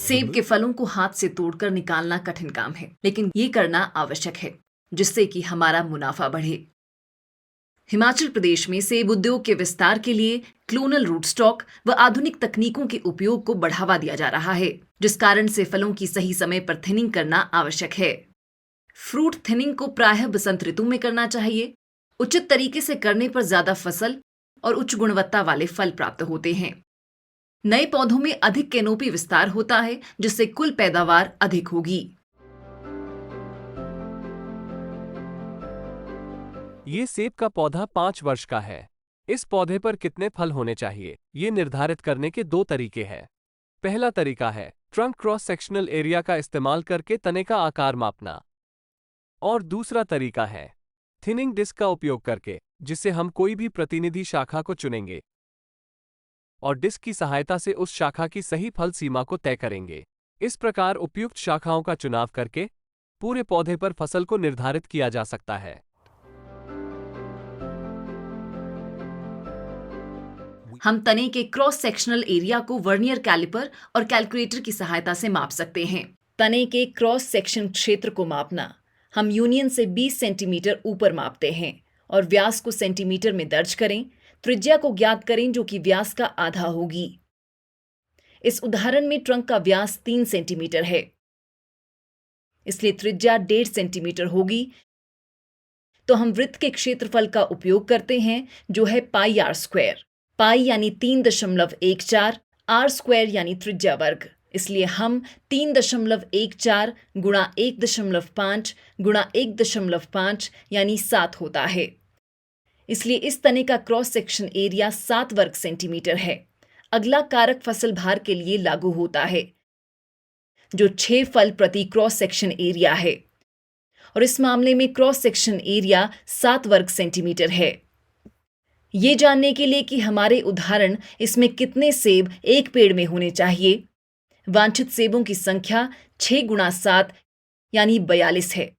सेब के फलों को हाथ से तोड़कर निकालना कठिन काम है, लेकिन ये करना आवश्यक है जिससे कि हमारा मुनाफा बढ़े। हिमाचल प्रदेश में सेब उद्योग के विस्तार के लिए क्लोनल रूट स्टॉक व आधुनिक तकनीकों के उपयोग को बढ़ावा दिया जा रहा है, जिस कारण से फलों की सही समय पर थिनिंग करना आवश्यक है। फ्रूट थिनिंग को प्रायः बसंत ऋतु में करना चाहिए। उचित तरीके से करने पर ज्यादा फसल और उच्च गुणवत्ता वाले फल प्राप्त होते हैं। नए पौधों में अधिक कैनोपी विस्तार होता है, जिससे कुल पैदावार अधिक होगी। ये सेब का पौधा 5 वर्ष का है। इस पौधे पर कितने फल होने चाहिए, ये निर्धारित करने के 2 तरीके हैं। पहला तरीका है ट्रंक क्रॉस सेक्शनल एरिया का इस्तेमाल करके तने का आकार मापना, और दूसरा तरीका है थिनिंग डिस्क का उपयोग करके, जिससे हम कोई भी प्रतिनिधि शाखा को चुनेंगे और डिस्क की सहायता से उस शाखा की सही फल सीमा को तय करेंगे। इस प्रकार उपयुक्त शाखाओं का चुनाव करके पूरे पौधे पर फसल को निर्धारित किया जा सकता है। हम तने के क्रॉस सेक्शनल एरिया को वर्नियर कैलिपर और कैलकुलेटर की सहायता से माप सकते हैं। तने के क्रॉस सेक्शन क्षेत्र को मापना हम यूनियन से 20 सेंटीमीटर ऊपर मापते हैं और व्यास को सेंटीमीटर में दर्ज करें। त्रिज्या को ज्ञात करें जो कि व्यास का आधा होगी। इस उदाहरण में ट्रंक का व्यास 3 सेंटीमीटर है, इसलिए त्रिज्या 1.5 सेंटीमीटर होगी। तो हम वृत्त के क्षेत्रफल का उपयोग करते हैं जो है पाई आर स्क्वायर। पाई यानी 3.14, आर स्क्वायर यानी त्रिज्या वर्ग। इसलिए हम 3.14 गुणा 1.5 गुणा 1.5 यानी 7 होता है। इसलिए इस तने का क्रॉस सेक्शन एरिया 7 वर्ग सेंटीमीटर है। अगला कारक फसल भार के लिए लागू होता है, जो 6 फल प्रति क्रॉस सेक्शन एरिया है, और इस मामले में क्रॉस सेक्शन एरिया 7 वर्ग सेंटीमीटर है। ये जानने के लिए कि हमारे उदाहरण इसमें कितने सेब एक पेड़ में होने चाहिए, वांछित सेबों की संख्या 6 गुणा 7 यानी 42 है।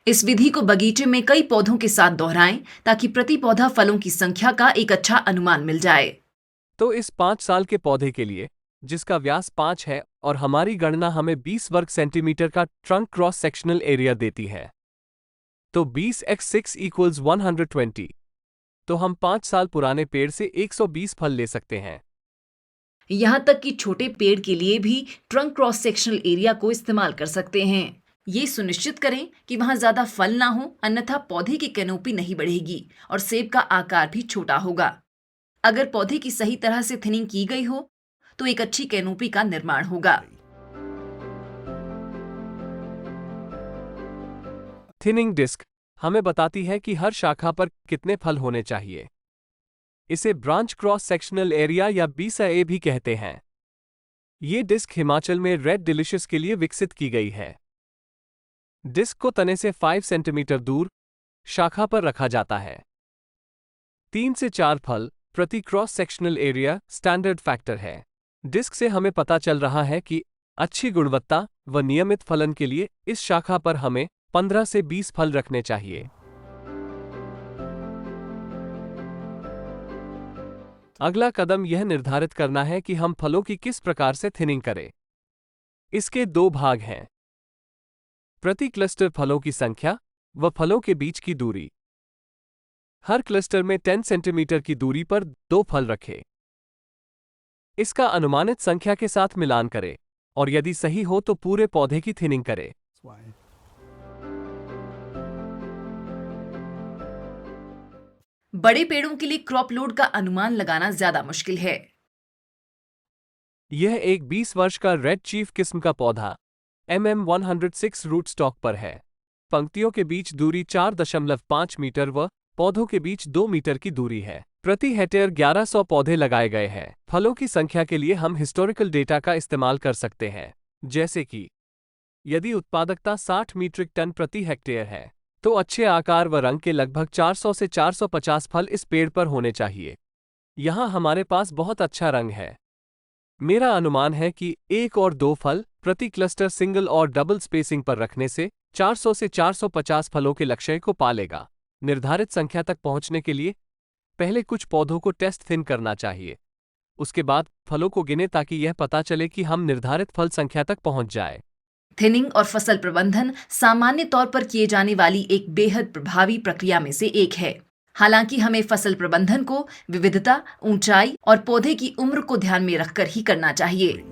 इस विधि को बगीचे में कई पौधों के साथ दोहराएं ताकि प्रति पौधा फलों की संख्या का एक अच्छा अनुमान मिल जाए। तो इस 5 साल के पौधे के लिए, जिसका व्यास 5 है और हमारी गणना हमें 20 वर्ग सेंटीमीटर का ट्रंक क्रॉस सेक्शनल एरिया देती है, तो 20x6 = 120। तो हम 5 साल पुराने पेड़ से 120 फल ले सकते हैं। यहां तक कि छोटे पेड़ के लिए भी ट्रंक क्रॉस सेक्शनल एरिया को इस्तेमाल कर सकते हैं। ये सुनिश्चित करें कि वहां ज्यादा फल ना हो, अन्यथा पौधे की कैनोपी नहीं बढ़ेगी और सेब का आकार भी छोटा होगा। अगर पौधे की सही तरह से थिनिंग की गई हो तो एक अच्छी कैनोपी का निर्माण होगा। थिनिंग डिस्क हमें बताती है कि हर शाखा पर कितने फल होने चाहिए। इसे ब्रांच क्रॉस सेक्शनल एरिया या BCA भी कहते हैं। ये डिस्क हिमाचल में रेड डिलिशियस के लिए विकसित की गई है। डिस्क को तने से 5 सेंटीमीटर दूर शाखा पर रखा जाता है। 3 से 4 फल प्रति cross sectional area standard factor है। डिस्क से हमें पता चल रहा है कि अच्छी गुणवत्ता व नियमित फलन के लिए इस शाखा पर हमें 15 से 20 फल रखने चाहिए। अगला कदम यह निर्धारित करना है कि हम फलों की किस प्रकार से थिनिंग करें। इसके 2 भाग हैं: प्रति क्लस्टर फलों की संख्या व फलों के बीच की दूरी। हर क्लस्टर में 10 सेंटीमीटर की दूरी पर 2 फल रखें। इसका अनुमानित संख्या के साथ मिलान करें और यदि सही हो तो पूरे पौधे की थिनिंग करें। बड़े पेड़ों के लिए क्रॉप लोड का अनुमान लगाना ज्यादा मुश्किल है। यह एक 20 वर्ष का रेड चीफ किस्म का पौधा MM106 रूट स्टॉक पर है। पंक्तियों के बीच दूरी 4.5 मीटर व पौधों के बीच 2 मीटर की दूरी है। प्रति हेक्टेयर 1100 पौधे लगाए गए हैं। फलों की संख्या के लिए हम हिस्टोरिकल डेटा का इस्तेमाल कर सकते हैं, जैसे कि यदि उत्पादकता 60 मीट्रिक टन प्रति हेक्टेयर है तो अच्छे आकार व रंग के लगभग 400 से 450 फल इस पेड़ पर होने चाहिए। यहाँ हमारे पास बहुत अच्छा रंग है। मेरा अनुमान है कि 1 और 2 फल प्रति क्लस्टर सिंगल और डबल स्पेसिंग पर रखने से 400 से 450 फलों के लक्ष्य को पालेगा। निर्धारित संख्या तक पहुंचने के लिए पहले कुछ पौधों को टेस्ट थिन करना चाहिए। उसके बाद फलों को गिने ताकि यह पता चले कि हम निर्धारित फल संख्या तक पहुंच जाए। थिनिंग और फसल प्रबंधन सामान्य तौर पर किए जाने वाली एक बेहद प्रभावी प्रक्रिया में से एक है। हालांकि हमें फसल प्रबंधन को विविधता, ऊंचाई और पौधे की उम्र को ध्यान में रखकर ही करना चाहिए।